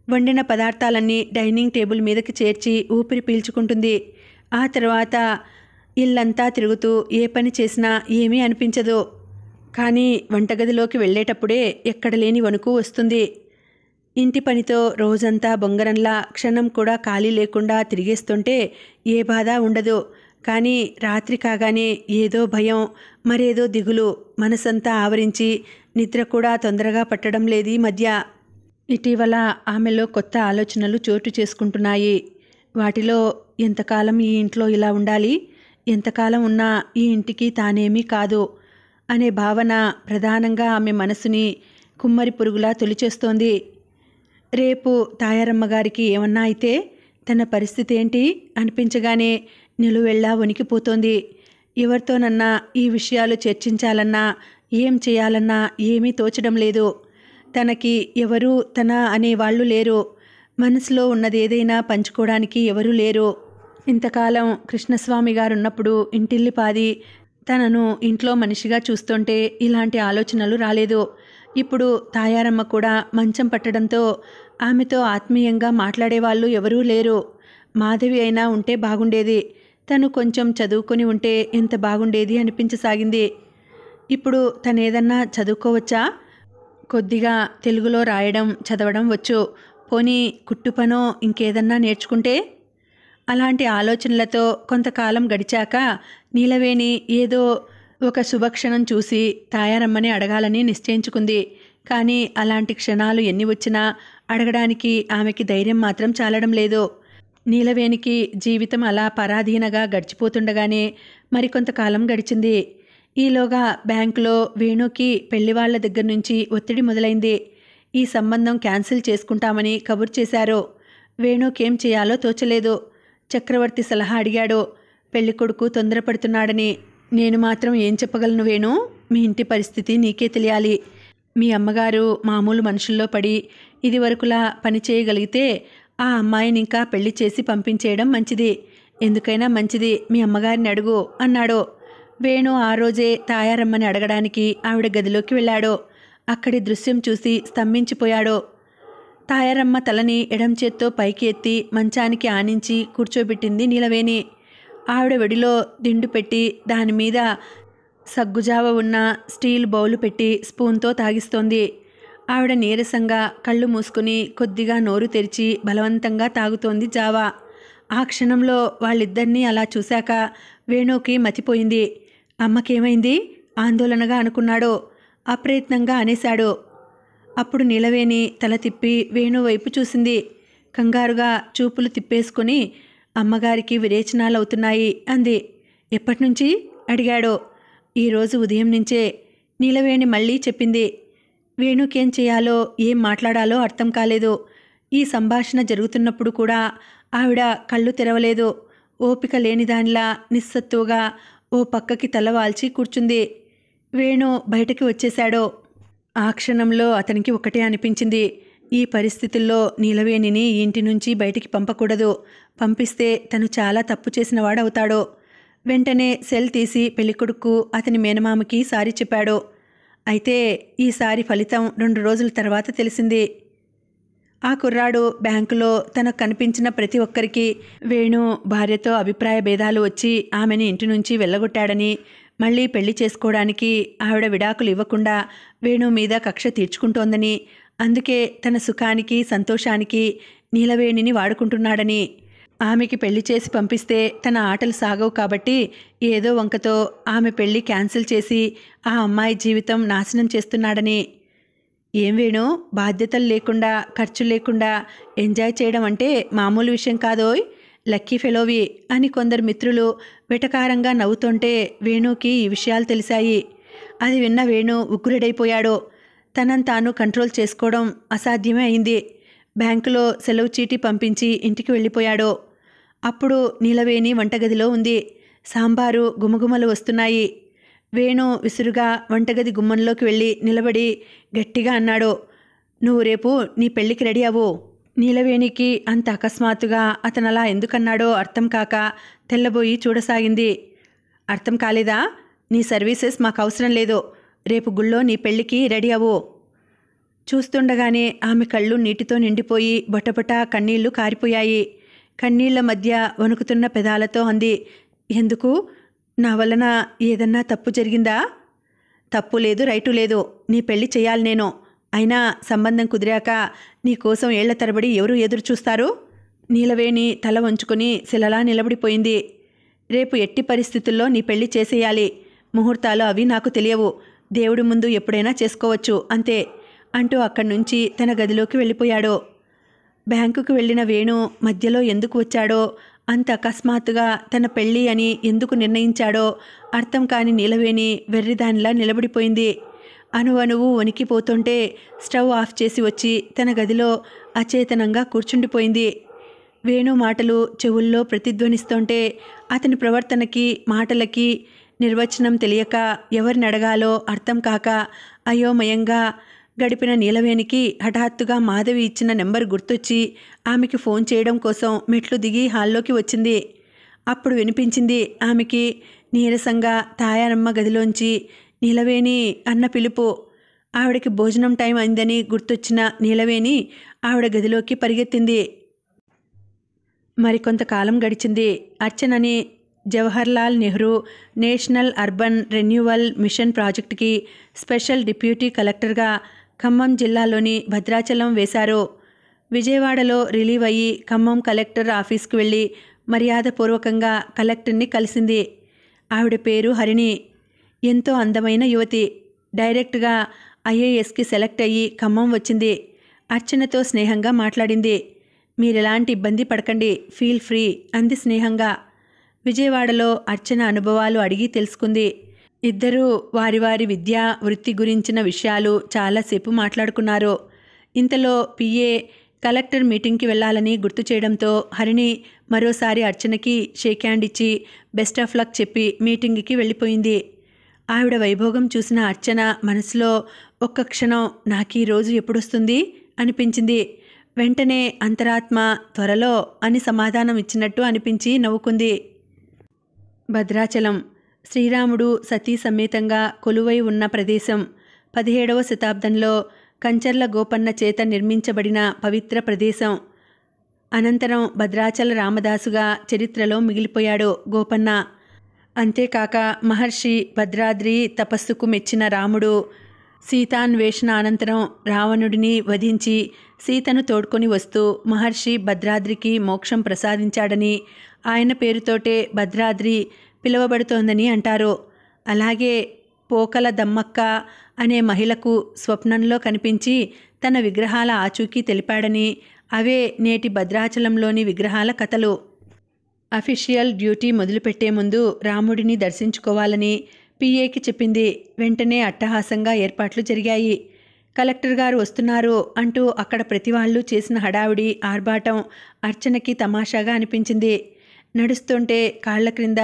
వండిన పదార్థాలన్నీ డైనింగ్ టేబుల్ మీదకి చేర్చి ఊపిరి పీల్చుకుంటుంది. ఆ తర్వాత ఇల్లంతా తిరుగుతూ ఏ పని చేసినా ఏమీ అనిపించదు. కానీ వంటగదిలోకి వెళ్ళేటప్పుడే ఎక్కడ లేని వణుకు వస్తుంది. ఇంటి పనితో రోజంతా బొంగరంలా క్షణం కూడా ఖాళీ లేకుండా తిరిగేస్తుంటే ఏ బాధ ఉండదు. కానీ రాత్రి కాగానే ఏదో భయం, మరేదో దిగులు మనసంతా ఆవరించి నిద్ర కూడా తొందరగా పట్టడం లేదు ఈ మధ్య. ఇటీవల ఆమెలో కొత్త ఆలోచనలు చోటు చేసుకుంటున్నాయి. వాటిలో ఎంతకాలం ఈ ఇంట్లో ఇలా ఉండాలి, ఎంతకాలం ఉన్నా ఈ ఇంటికి తానేమీ కాదు అనే భావన ప్రధానంగా ఆమె మనసుని కుమ్మరి పురుగులా తొలిచేస్తోంది. రేపు తాయారమ్మ గారికి ఏమన్నా అయితే తన పరిస్థితి ఏంటి అనిపించగానే నిలువెళ్ళా వణికిపోతోంది. ఎవరితోనన్నా ఈ విషయాలు చర్చించాలన్నా, ఏం చేయాలన్నా ఏమీ తోచడం లేదు. తనకి ఎవరు తన అనేవాళ్ళు లేరు. మనసులో ఉన్నదేదైనా పంచుకోవడానికి ఎవరూ లేరు. ఇంతకాలం కృష్ణస్వామి గారున్నప్పుడు ఇంటిల్లిపాది తనను ఇంట్లో మనిషిగా చూస్తుంటే ఇలాంటి ఆలోచనలు రాలేదు. ఇప్పుడు తాయారమ్మ కూడా మంచం పట్టడంతో ఆమెతో ఆత్మీయంగా మాట్లాడేవాళ్ళు ఎవరూ లేరు. మాధవి అయినా ఉంటే బాగుండేది, తను కొంచెం చదువుకొని ఉంటే ఎంత బాగుండేది అనిపించసాగింది. ఇప్పుడు తనేదన్నా చదువుకోవచ్చా? కొద్దిగా తెలుగులో రాయడం చదవడం వచ్చు, పోనీ కుట్టుపనో ఇంకేదన్నా నేర్చుకుంటే? అలాంటి ఆలోచనలతో కొంతకాలం గడిచాక నీలవేణి ఏదో ఒక శుభక్షణం చూసి తాయారమ్మని అడగాలని నిశ్చయించుకుంది. కానీ అలాంటి క్షణాలు ఎన్ని వచ్చినా అడగడానికి ఆమెకి ధైర్యం మాత్రం చాలడం లేదు. నీలవేణికి జీవితం అలా పరాధీనగా గడిచిపోతుండగానే మరికొంతకాలం గడిచింది. ఈలోగా బ్యాంకులో వేణుకి పెళ్లివాళ్ల దగ్గర నుంచి ఒత్తిడి మొదలైంది. ఈ సంబంధం క్యాన్సిల్ చేసుకుంటామని కబురు చేశారు. వేణుకేం చేయాలో తోచలేదు. చక్రవర్తి సలహా అడిగాడు. పెళ్ళికొడుకు తొందరపడుతున్నాడని. నేను మాత్రం ఏం చెప్పగలను వేణు, మీ ఇంటి పరిస్థితి నీకే తెలియాలి. మీ అమ్మగారు మామూలు మనుషుల్లో పడి ఇదివరకులా పని చేయగలిగితే ఆ అమ్మాయిని ఇంకా పెళ్లి చేసి పంపించేయడం మంచిది. ఎందుకైనా మంచిది, మీ అమ్మగారిని అడుగు అన్నాడు. వేణు ఆ రోజే తాయారమ్మని అడగడానికి ఆవిడ గదిలోకి వెళ్ళాడు. అక్కడి దృశ్యం చూసి స్తంభించిపోయాడు. తాయారమ్మ తలని ఎడం చేత్తో పైకి ఎత్తి మంచానికి ఆనించి కూర్చోబెట్టింది నీలవేణి. ఆవిడ వెడిలో దిండు పెట్టి దానిమీద సగ్గుజావ ఉన్న స్టీల్ బౌలు పెట్టి స్పూన్తో తాగిస్తోంది. ఆవిడ నీరసంగా కళ్ళు మూసుకుని కొద్దిగా నోరు తెరిచి బలవంతంగా తాగుతోంది జావా. ఆ క్షణంలో వాళ్ళిద్దరినీ అలా చూశాక వేణుకి మతిపోయింది. అమ్మకేమైంది ఆందోళనగా అనుకున్నాడు. అప్రయత్నంగా అనేశాడు. అప్పుడు నీలవేణి తల తిప్పి వేణు వైపు చూసింది. కంగారుగా చూపులు తిప్పేసుకుని అమ్మగారికి విరేచనాలవుతున్నాయి అంది. ఎప్పటినుంచి అడిగాడు. ఈరోజు ఉదయం నుంచే నీలవేణి మళ్ళీ చెప్పింది. వేణుకేం చేయాలో ఏం మాట్లాడాలో అర్థం కాలేదు. ఈ సంభాషణ జరుగుతున్నప్పుడు కూడా ఆవిడ కళ్ళు తెరవలేదు. ఓపిక లేనిదానిలా నిస్సత్తుగా ఓ పక్కకి తలవాల్చి కూర్చుంది. వేణు బయటకి వచ్చేశాడు. ఆ క్షణంలో అతనికి ఒకటే అనిపించింది. ఈ పరిస్థితుల్లో నీలవేణిని ఈ ఇంటి నుంచి బయటికి పంపకూడదు. పంపిస్తే తను చాలా తప్పు చేసిన వాడవుతాడు. వెంటనే సెల్ తీసి పెళ్ళికొడుకు అతని మేనమామకి సారీ చెప్పాడు. అయితే ఈసారి ఫలితం 2 రోజుల తర్వాత తెలిసింది. ఆ కుర్రాడు బ్యాంకులో తనకు కనిపించిన ప్రతి ఒక్కరికి వేణు భార్యతో అభిప్రాయ భేదాలు వచ్చి ఆమెని ఇంటి నుంచి వెళ్ళగొట్టాడని, మళ్ళీ పెళ్లి చేసుకోవడానికి ఆవిడ విడాకులు ఇవ్వకుండా వేణు మీద కక్ష తీర్చుకుంటోందని, అందుకే తన సుఖానికి సంతోషానికి నీలవేణిని వాడుకుంటున్నాడని, ఆమెకి పెళ్లి చేసి పంపిస్తే తన ఆటలు సాగవు కాబట్టి ఏదో వంకతో ఆమె పెళ్లి క్యాన్సిల్ చేసి ఆ అమ్మాయి జీవితం నాశనం చేస్తున్నాడని. ఏం వేణు, బాధ్యతలు లేకుండా ఖర్చు లేకుండా ఎంజాయ్ చేయడం అంటే మామూలు విషయం కాదోయ్, లక్కీ ఫెలోవి అని కొందరు మిత్రులు వెటకారంగా నవ్వుతుంటే వేణుకి ఈ విషయాలు తెలిసాయి. అది విన్న వేణు ఉగ్రుడైపోయాడు. తనను తాను కంట్రోల్ చేసుకోవడం అసాధ్యమే అయింది. బ్యాంకులో సెలవు చీటీ పంపించి ఇంటికి వెళ్ళిపోయాడు. అప్పుడు నీలవేణి వంటగదిలో ఉంది. సాంబారు గుమగుమలు వస్తున్నాయి. వేణు విసురుగా వంటగది గుమ్మంలోకి వెళ్ళి నిలబడి గట్టిగా అన్నాడు, నువ్వు రేపు నీ పెళ్ళికి రెడీ అవ్వు. నీలవేణికి అంత అకస్మాత్తుగా అతనలా ఎందుకన్నాడో అర్థం కాక తెల్లబోయి చూడసాగింది. అర్థం కాలేదా? నీ సర్వీసెస్ మాకు అవసరం లేదు. రేపు గుళ్ళో నీ పెళ్ళికి రెడీ అవ్వు. చూస్తుండగానే ఆమె కళ్ళు నీటితో నిండిపోయి బొటబొట కన్నీళ్లు కారిపోయాయి. కన్నీళ్ల మధ్య వణుకుతున్న పెదాలతో అంది, ఎందుకు? నా వలన ఏదన్నా తప్పు జరిగిందా? తప్పు లేదు, రైటు లేదు. నీ పెళ్లి చేయాలి నేను. అయినా సంబంధం కుదిరాక నీ కోసం ఏళ్ల తరబడి ఎవరు ఎదురు చూస్తారు? నీలవేణి తల వంచుకొని శిలలా నిలబడిపోయింది. రేపు ఎట్టి పరిస్థితుల్లో నీ పెళ్లి చేసేయాలి. ముహూర్తాలు అవి నాకు తెలియవు. దేవుడి ముందు ఎప్పుడైనా చేసుకోవచ్చు అంతే అంటూ అక్కడి నుంచి తన గదిలోకి వెళ్ళిపోయాడు. బ్యాంకుకు వెళ్ళిన వేణు మధ్యలో ఎందుకు వచ్చాడో, అంత అకస్మాత్తుగా తన పెళ్ళి అని ఎందుకు నిర్ణయించాడో అర్థం కాని నీలవేణి వెర్రిదానిలా నిలబడిపోయింది. అణువణువు వణికిపోతుంటే స్టవ్ ఆఫ్ చేసి వచ్చి తన గదిలో అచేతనంగా కూర్చుండిపోయింది. వేణు మాటలు చెవుల్లో ప్రతిధ్వనిస్తుంటే అతని ప్రవర్తనకి మాటలకి నిర్వచనం తెలియక ఎవరిని అడగాలో అర్థం కాక అయోమయంగా గడిపిన నీలవేణికి హఠాత్తుగా మాధవి ఇచ్చిన నెంబర్ గుర్తొచ్చి ఆమెకి ఫోన్ చేయడం కోసం మెట్లు దిగి హాల్లోకి వచ్చింది. అప్పుడు వినిపించింది ఆమెకి నీరసంగా తాయారమ్మ గదిలోంచి నీలవేణి అన్న పిలుపు. ఆవిడకి భోజనం టైం అయిందని గుర్తొచ్చిన నీలవేణి ఆవిడ గదిలోకి పరిగెత్తింది. మరికొంతకాలం గడిచింది. అర్చనని Jawaharlal Nehru national urban renewal mission ప్రాజెక్టుకి స్పెషల్ డిప్యూటీ కలెక్టర్గా ఖమ్మం జిల్లాలోని భద్రాచలం వేశారు. విజయవాడలో రిలీవ్ అయ్యి ఖమ్మం కలెక్టర్ ఆఫీస్కి వెళ్ళి మర్యాదపూర్వకంగా కలెక్టర్ని కలిసింది. ఆవిడ పేరు హరిణి. ఎంతో అందమైన యువతి. డైరెక్ట్గా ఐఏఎస్కి సెలెక్ట్ అయ్యి ఖమ్మం వచ్చింది. అర్చనతో స్నేహంగా మాట్లాడింది. మీరెలాంటి ఇబ్బంది పడకండి, ఫీల్ ఫ్రీ అంది స్నేహంగా. విజయవాడలో అర్చన అనుభవాలు అడిగి తెలుసుకుంది. ఇద్దరూ వారి వారి విద్యా వృత్తి గురించిన విషయాలు చాలాసేపు మాట్లాడుకున్నారు. ఇంతలో పిఏ కలెక్టర్ మీటింగ్కి వెళ్ళాలని గుర్తు చేయడంతో హరిణి మరోసారి అర్చనకి షేక్ హ్యాండ్ ఇచ్చి బెస్ట్ ఆఫ్ లక్ చెప్పి మీటింగ్కి వెళ్ళిపోయింది. ఆవిడ వైభోగం చూసిన అర్చన మనసులో ఒక్క క్షణం నాకీ రోజు ఎప్పుడొస్తుంది అనిపించింది. వెంటనే అంతరాత్మ త్వరలో అని సమాధానం ఇచ్చినట్టు అనిపించి నవ్వుకుంది. భద్రాచలం శ్రీరాముడు సతీ సమేతంగా కొలువై ఉన్న ప్రదేశం. 17వ శతాబ్దంలో కంచర్ల గోపన్న చేత నిర్మించబడిన పవిత్ర ప్రదేశం. అనంతరం భద్రాచల రామదాసుగా చరిత్రలో మిగిలిపోయాడు గోపన్న. అంతేకాక మహర్షి భద్రాద్రి తపస్సుకు మెచ్చిన రాముడు సీతాన్వేషణ అనంతరం రావణుడిని వధించి సీతను తోడ్కొని వస్తూ మహర్షి భద్రాద్రికి మోక్షం ప్రసాదించాడని, ఆయన పేరుతోటే భద్రాద్రి పిలువబడుతోందని అంటారు. అలాగే పోకల దమ్మక్క అనే మహిళకు స్వప్నంలో కనిపించి తన విగ్రహాల ఆచూకీ తెలిపాడని, అవే నేటి భద్రాచలంలోని విగ్రహాల కథలు. అఫీషియల్ డ్యూటీ మొదలుపెట్టే ముందు రాముడిని దర్శించుకోవాలని పిఏకి చెప్పింది. వెంటనే అట్టహాసంగా ఏర్పాట్లు జరిగాయి. కలెక్టర్ గారు వస్తున్నారు అంటూ అక్కడ ప్రతి వాళ్ళు చేసిన హడావిడి ఆర్భాటం అర్చనకి తమాషాగా అనిపించింది. నడుస్తుంటే కాళ్ల క్రింద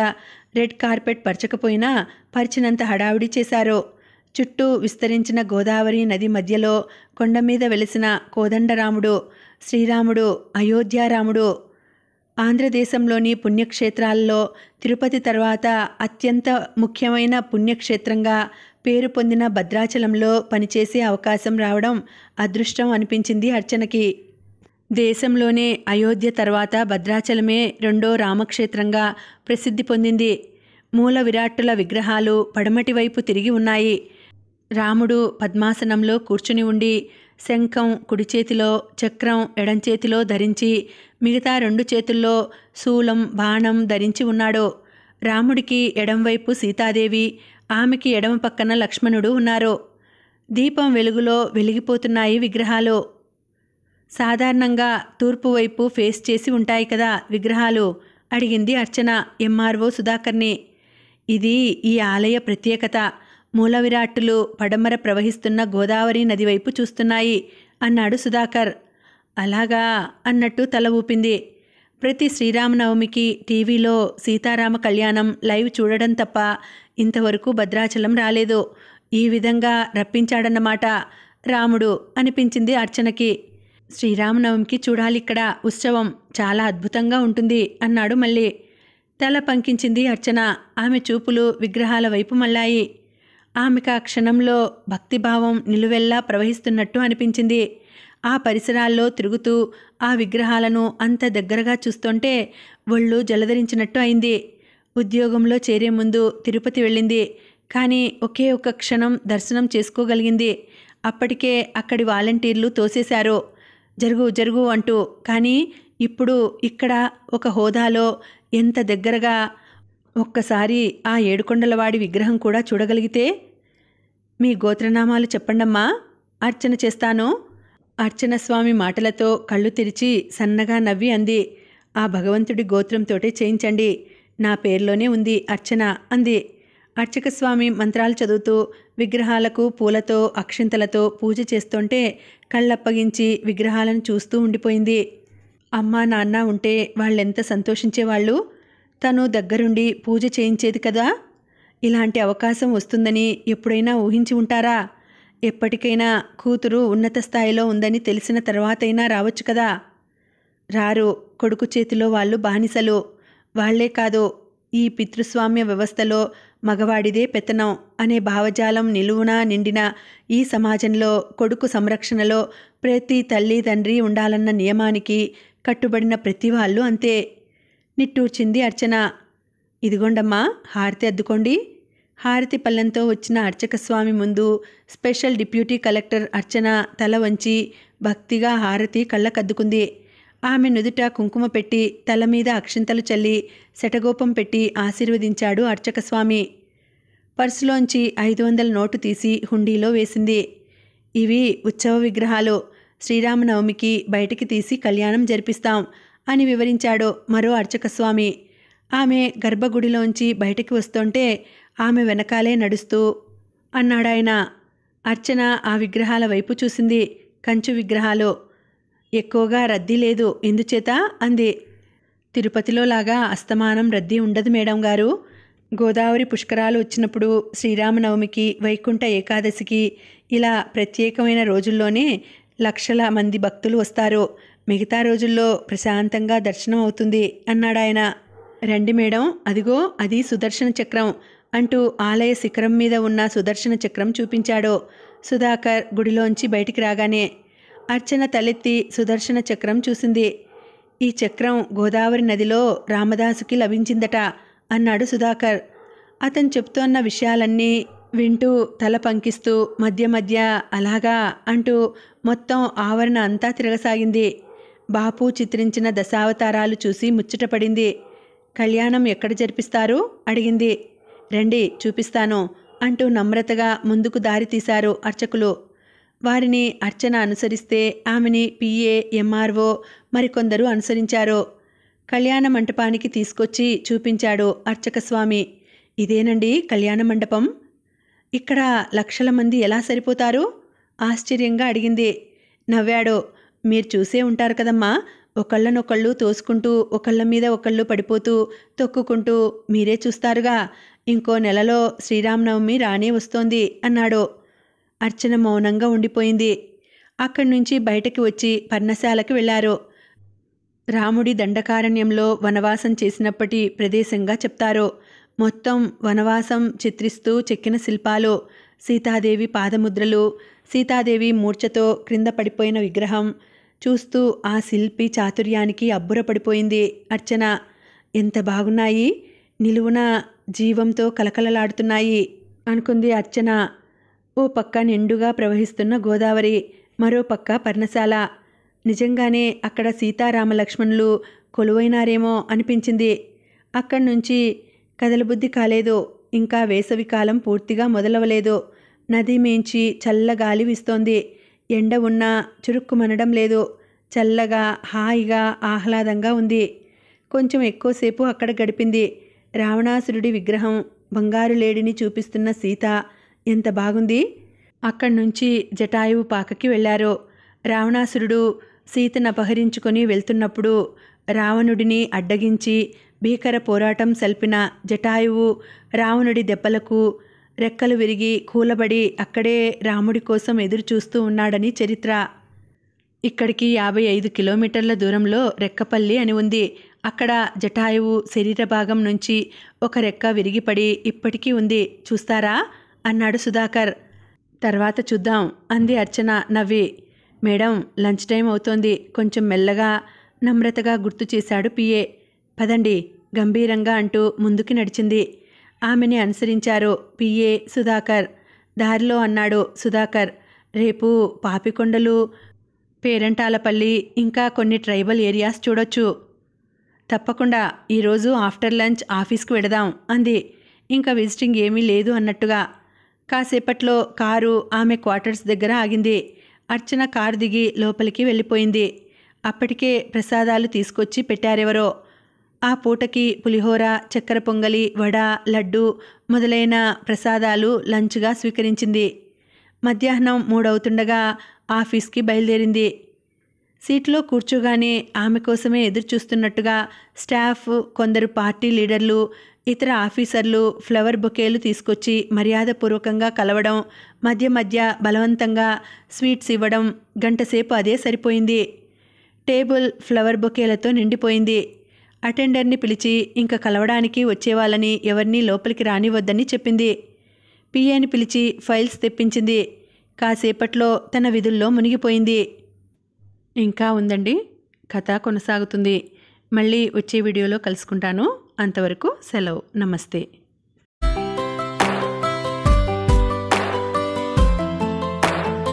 రెడ్ కార్పెట్ పరచకపోయినా పరిచినంత హడావిడి చేశారు. చుట్టూ విస్తరించిన గోదావరి నది మధ్యలో కొండమీద వెలిసిన కోదండరాముడు, శ్రీరాముడు, అయోధ్యారాముడు. ఆంధ్రదేశంలోని పుణ్యక్షేత్రాల్లో తిరుపతి తర్వాత అత్యంత ముఖ్యమైన పుణ్యక్షేత్రంగా పేరు పొందిన భద్రాచలంలో పనిచేసే అవకాశం రావడం అదృష్టం అనిపించింది అర్చనకి. దేశంలోనే అయోధ్య తర్వాత భద్రాచలమే రెండో రామక్షేత్రంగా ప్రసిద్ధి పొందింది. మూల విరాట్టుల విగ్రహాలు పడమటి వైపు తిరిగి ఉన్నాయి. రాముడు పద్మాసనంలో కూర్చుని ఉండి శంఖం కుడి చేతిలో, చక్రం ఎడంచేతిలో ధరించి మిగతా 2 చేతుల్లో శూలం, బాణం ధరించి ఉన్నాడు. రాముడికి ఎడంవైపు సీతాదేవి, ఆమెకి ఎడమ పక్కన లక్ష్మణుడు ఉన్నారు. దీపం వెలుగులో వెలిగిపోతున్నాయి విగ్రహాలు. సాధారణంగా తూర్పు వైపు ఫేస్ చేసి ఉంటాయి కదా విగ్రహాలు అడిగింది అర్చన ఎంఆర్ఓ సుధాకర్ని. ఇది ఈ ఆలయ ప్రత్యేకత. మూల విరాట్టులు పడమర ప్రవహిస్తున్న గోదావరి నది వైపు చూస్తున్నాయి అన్నాడు సుధాకర్. అలాగా అన్నట్టు తల ఊపింది. ప్రతి శ్రీరామనవమికి టీవీలో సీతారామ కళ్యాణం లైవ్ చూడడం తప్ప ఇంతవరకు భద్రాచలం రాలేదు. ఈ విధంగా రప్పించాడన్నమాట రాముడు అనిపించింది అర్చనకి. శ్రీరామనవమికి చూడాలిక్కడ ఉత్సవం, చాలా అద్భుతంగా ఉంటుంది అన్నాడు మళ్ళీ. తల పంకించింది అర్చన. ఆమె చూపులు విగ్రహాల వైపు మళ్ళాయి. ఆమెకు ఆ క్షణంలో భక్తిభావం నిలువెల్లా ప్రవహిస్తున్నట్టు అనిపించింది. ఆ పరిసరాల్లో తిరుగుతూ ఆ విగ్రహాలను అంత దగ్గరగా చూస్తుంటే ఒళ్ళు జలధరించినట్టు అయింది. ఉద్యోగంలో చేరే ముందు తిరుపతి వెళ్ళింది. కానీ ఒకే ఒక్క క్షణం దర్శనం చేసుకోగలిగింది. అప్పటికే అక్కడి వాలంటీర్లు తోసేశారు, జరుగు జరుగు అంటూ. కానీ ఇప్పుడు ఇక్కడ ఒక హోదాలో ఎంత దగ్గరగా ఒక్కసారి ఆ ఏడుకొండలవాడి విగ్రహం కూడా చూడగలిగితే. మీ గోత్రనామాలు చెప్పండమ్మా, అర్చన చేస్తాను. అర్చన స్వామి మాటలతో కళ్ళు తెరిచి సన్నగా నవ్వి అంది. ఆ భగవంతుడి గోత్రంతోటే చేయించండి, నా పేర్లోనే ఉంది అర్చన అంది. అర్చక స్వామి మంత్రాలు చదువుతూ విగ్రహాలకు పూలతో అక్షింతలతో పూజ చేస్తుంటే కళ్ళప్పగించి విగ్రహాలను చూస్తూ ఉండిపోయింది. అమ్మా నాన్న ఉంటే వాళ్ళెంత సంతోషించేవాళ్ళు. తను దగ్గరుండి పూజ చేయించేది కదా. ఇలాంటి అవకాశం వస్తుందని ఎప్పుడైనా ఊహించి ఉంటారా? ఎప్పటికైనా కూతురు ఉన్నత స్థాయిలో ఉందని తెలిసిన తర్వాతైనా రావచ్చు కదా. రారు. కొడుకు చేతిలో వాళ్ళు బానిసలు. వాళ్లే కాదు, ఈ పితృస్వామ్య వ్యవస్థలో మగవాడిదే పెత్తనం అనే భావజాలం నిలువునా నిండిన ఈ సమాజంలో కొడుకు సంరక్షణలో ప్రతి తల్లి తండ్రి ఉండాలన్న నియమానికి కట్టుబడిన ప్రతి వాళ్ళు అంతే. నిట్టూర్చింది అర్చన. ఇదిగోండమ్మా హారతి అద్దుకోండి. హారతి పళ్ళెంతో వచ్చిన అర్చకస్వామి ముందు స్పెషల్ డిప్యూటీ కలెక్టర్ అర్చన తల వంచి భక్తిగా హారతి కళ్ళకద్దుకుంది. ఆమె నుదుట కుంకుమ పెట్టి తల మీద అక్షింతలు చల్లి శటగోపం పెట్టి ఆశీర్వదించాడు అర్చకస్వామి. పర్సులోంచి 500 నోటు తీసి హుండీలో వేసింది. ఇవి ఉత్సవ విగ్రహాలు, శ్రీరామనవమికి బయటికి తీసి కళ్యాణం జరిపిస్తాం అని వివరించాడు మరో అర్చకస్వామి. ఆమె గర్భగుడిలోంచి బయటికి వస్తుంటే ఆమె వెనకాలే నడుస్తూ అన్నాడాయన. అర్చన ఆ విగ్రహాల వైపు చూసింది. కంచు విగ్రహాలు. ఎక్కువగా రద్దీ లేదు, ఎందుచేత అంది. తిరుపతిలో లాగా అస్తమానం రద్దీ ఉండదు మేడం గారు. గోదావరి పుష్కరాలు వచ్చినప్పుడు, శ్రీరామనవమికి, వైకుంఠ ఏకాదశికి ఇలా ప్రత్యేకమైన రోజుల్లోనే లక్షల మంది భక్తులు వస్తారు. మిగతా రోజుల్లో ప్రశాంతంగా దర్శనం అవుతుంది అన్నాడాయన. రండి మేడం, అదిగో అది సుదర్శన చక్రం అంటూ ఆలయ శిఖరం మీద ఉన్న సుదర్శన చక్రం చూపించాడు సుధాకర్ గుడిలోంచి బయటికి రాగానే. అర్చన తలెత్తి సుదర్శన చక్రం చూసింది. ఈ చక్రం గోదావరి నదిలో రామదాసుకి లభించిందట అన్నాడు సుధాకర్. అతను చెప్తోన్న విషయాలన్నీ వింటూ తల పంకిస్తూ మధ్య మధ్య అలాగా అంటూ మొత్తం ఆవరణ అంతా తిరగసాగింది. బాపు చిత్రించిన దశావతారాలు చూసి ముచ్చటపడింది. కళ్యాణం ఎక్కడ జరిపిస్తారు అడిగింది. రండి చూపిస్తాను అంటూ నమ్రతగా ముందుకు దారి తీశారు అర్చకులు. వారిని అర్చన అనుసరిస్తే ఆమెని పిఏ, ఎంఆర్ఓ మరికొందరు అనుసరించారు. కళ్యాణ మంటపానికి తీసుకొచ్చి చూపించాడు అర్చకస్వామి. ఇదేనండి కళ్యాణ మండపం. ఇక్కడ లక్షల మంది ఎలా సరిపోతారు? ఆశ్చర్యంగా అడిగింది. నవ్వాడు. మీరు చూసే ఉంటారు కదమ్మా, ఒకళ్ళనొకళ్ళు తోసుకుంటూ ఒకళ్ళ మీద ఒకళ్ళు పడిపోతూ తొక్కుకుంటూ మీరే చూస్తారుగా. ఇంకో నెలలో శ్రీరామనవమి రానే వస్తోంది అన్నాడు. అర్చన మౌనంగా ఉండిపోయింది. అక్కడి నుంచి బయటకి వచ్చి పర్ణశాలకు వెళ్లారు. రాముడి దండకారణ్యంలో వనవాసం చేసినప్పటి ప్రదేశంగా చెప్తారు. మొత్తం వనవాసం చిత్రిస్తూ చెక్కిన శిల్పాలు, సీతాదేవి పాదముద్రలు, సీతాదేవి మూర్ఛతో క్రింద పడిపోయిన విగ్రహం చూస్తూ ఆ శిల్పి చాతుర్యానికి అబ్బురపడిపోయింది అర్చన. ఎంత బాగున్నాయి, నిలువున జీవంతో కలకలలాడుతున్నాయి అనుకుంది అర్చన. ఓ పక్క నిండుగా ప్రవహిస్తున్న గోదావరి, మరో పక్క పర్ణశాల. నిజంగానే అక్కడ సీతారామ లక్ష్మణులు కొలువైనారేమో అనిపించింది. అక్కడి నుంచి కదలబుద్ధి కాలేదు. ఇంకా వేసవికాలం పూర్తిగా మొదలవలేదు. నది మేంచి చల్లగాలి వీస్తోంది. ఎండ ఉన్నా చురుక్కుమనడం లేదు. చల్లగా హాయిగా ఆహ్లాదంగా ఉంది. కొంచెం ఎక్కువసేపు అక్కడ గడిపింది. రావణాసురుడి విగ్రహం, బంగారు లేడిని చూపిస్తున్న సీత ఎంత బాగుంది. అక్కడి నుంచి జటాయువు పాకకి వెళ్లారు. రావణాసురుడు సీతను అపహరించుకొని వెళ్తున్నప్పుడు రావణుడిని అడ్డగించి భీకర పోరాటం సల్పిన జటాయువు రావణుడి దెబ్బలకు రెక్కలు విరిగి కూలబడి అక్కడే రాముడి కోసం ఎదురు చూస్తూ ఉన్నాడని చరిత్ర. ఇక్కడికి 55 కిలోమీటర్ల దూరంలో రెక్కపల్లి అని ఉంది. అక్కడ జటాయువు శరీర భాగం నుంచి ఒక రెక్క విరిగిపడి ఇప్పటికీ ఉంది. చూస్తారా అన్నాడు సుధాకర్. తర్వాత చూద్దాం అంది అర్చన నవ్వి. మేడం, లంచ్ టైం అవుతోంది, కొంచెం మెల్లగా నమ్రతగా గుర్తు చేశాడు పిఏ. పదండి గంభీరంగా అంటూ ముందుకి నడిచింది. ఆమెని అనుసరించారు పిఏ, సుధాకర్. దారిలో అన్నాడు సుధాకర్, రేపు పాపికొండలు, పేరంటాలపల్లి, ఇంకా కొన్ని ట్రైబల్ ఏరియాస్ చూడొచ్చు. తప్పకుండా ఈరోజు ఆఫ్టర్ లంచ్ ఆఫీస్కి వెడదాం అంది. ఇంకా విజిటింగ్ ఏమీ లేదు అన్నట్టుగా. కాసేపట్లో కారు ఆమె క్వార్టర్స్ దగ్గర ఆగింది. అర్చన కారు దిగి లోపలికి వెళ్ళిపోయింది. అప్పటికే ప్రసాదాలు తీసుకొచ్చి పెట్టారెవరో. ఆ పూటకి పులిహోర, చక్కెర పొంగలి, వడ, లడ్డు మొదలైన ప్రసాదాలు లంచ్గా స్వీకరించింది. మధ్యాహ్నం 3 అవుతుండగా ఆఫీస్కి బయలుదేరింది. సీట్లో కూర్చోగానే ఆమె కోసమే ఎదురుచూస్తున్నట్టుగా స్టాఫ్, కొందరు పార్టీ లీడర్లు, ఇతర ఆఫీసర్లు ఫ్లవర్ బొకేలు తీసుకొచ్చి మర్యాదపూర్వకంగా కలవడం, మధ్య మధ్య బలవంతంగా స్వీట్స్ ఇవ్వడం, గంటసేపు అదే సరిపోయింది. టేబుల్ ఫ్లవర్ బొకేలతో నిండిపోయింది. అటెండర్ని పిలిచి ఇంక కలవడానికి వచ్చేవాళ్ళని ఎవరినీ లోపలికి రానివద్దని చెప్పింది. పిఏని పిలిచి ఫైల్స్ తెప్పించింది. కాసేపట్లో తన విధుల్లో మునిగిపోయింది. ఇంకా ఉందండి, కథ కొనసాగుతుంది. మళ్ళీ వచ్చే వీడియోలో కలుసుకుంటాను. అంతవరకు సెలవు. నమస్తే.